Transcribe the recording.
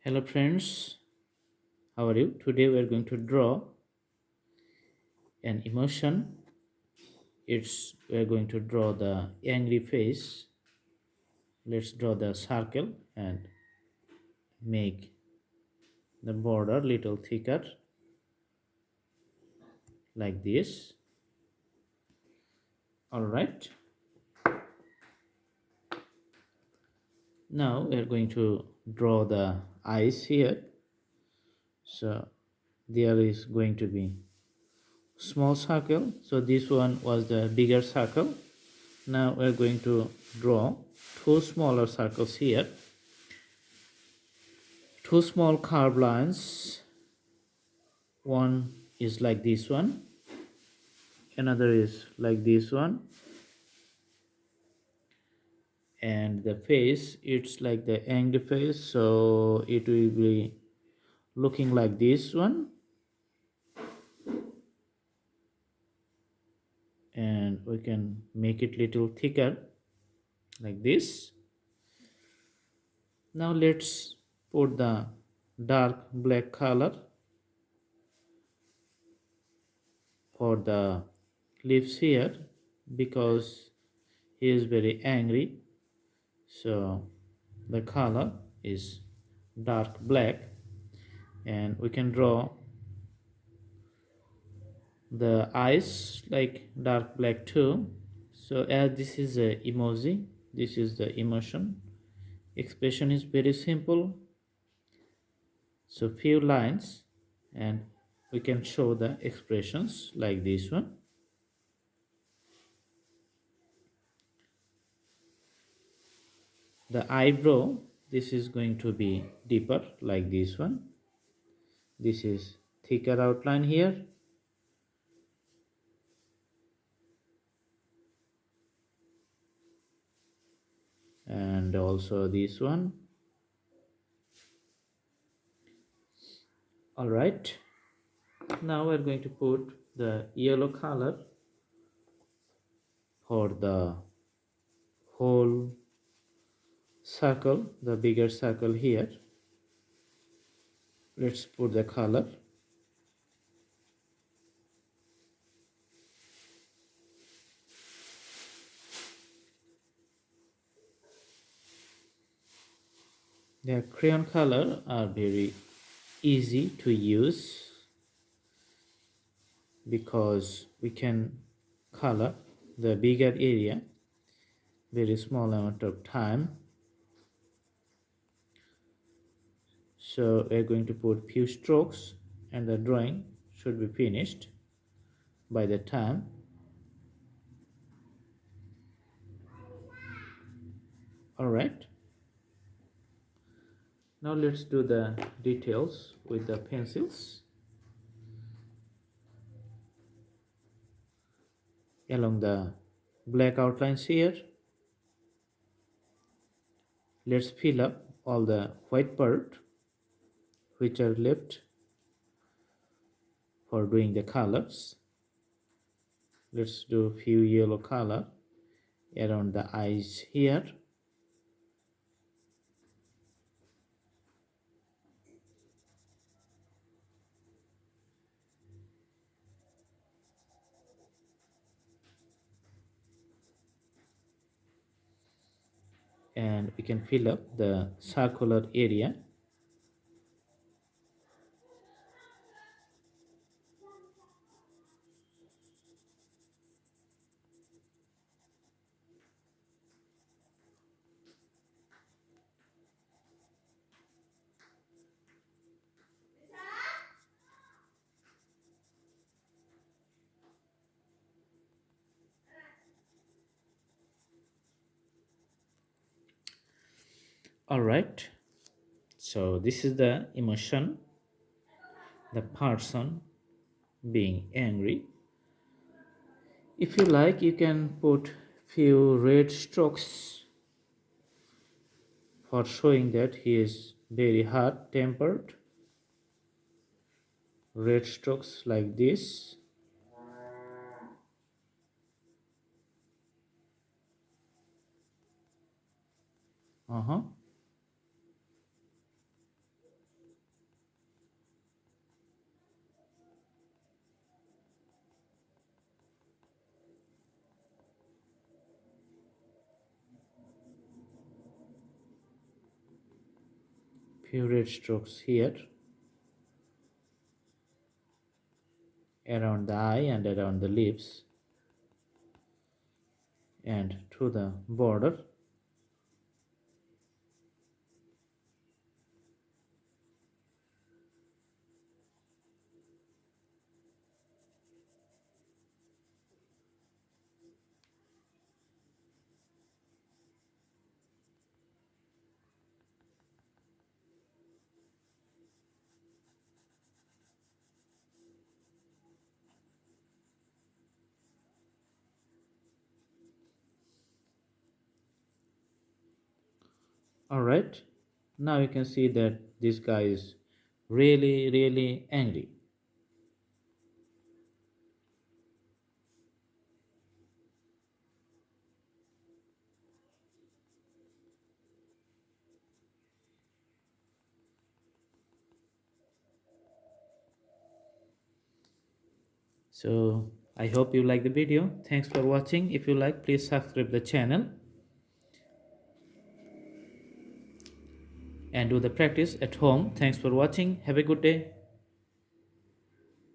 Hello friends, how are you? Today we are going to draw an emotion. We are going to draw the angry face. Let's draw the circle and make the border little thicker like this. All right. Now we are going to draw the eyes here. So there is going to be small circle. So this one was the bigger circle. Now we are going to draw two smaller circles here. Two small curved lines. One is like this one, another is like this one, and the face, it's like the angry face, so it will be looking like this one, and we can make it little thicker like this. Now let's put the dark black color for the lips here, because he is very angry, so the color is dark black. And we can draw the eyes like dark black too. So as this is a emoji, this is the emotion. Expression is very simple, so few lines and we can show the expressions like this one. The eyebrow, this is going to be deeper like this one. This is thicker outline here, and also this one. All right, now we're going to put the yellow color for the whole circle, the bigger circle here. Let's put the color. The crayon color are very easy to use because we can color the bigger area very small amount of time. So we're going to put few strokes and the drawing should be finished by the time. All right, now let's do the details with the pencils along the black outlines here. Let's fill up all the white part which are left for doing the colors. Let's do few yellow color around the eyes here. And we can fill up the circular area. All right, so this is the emotion, the person being angry. If you like, you can put few red strokes for showing that he is very hot tempered. Red strokes like this. uh-huh Few red strokes here around the eye and around the lips and to the border. All right, now you can see that this guy is really angry. So I hope you like the video. Thanks for watching. If you like, please subscribe the channel and do the practice at home. Thanks for watching. Have a good day.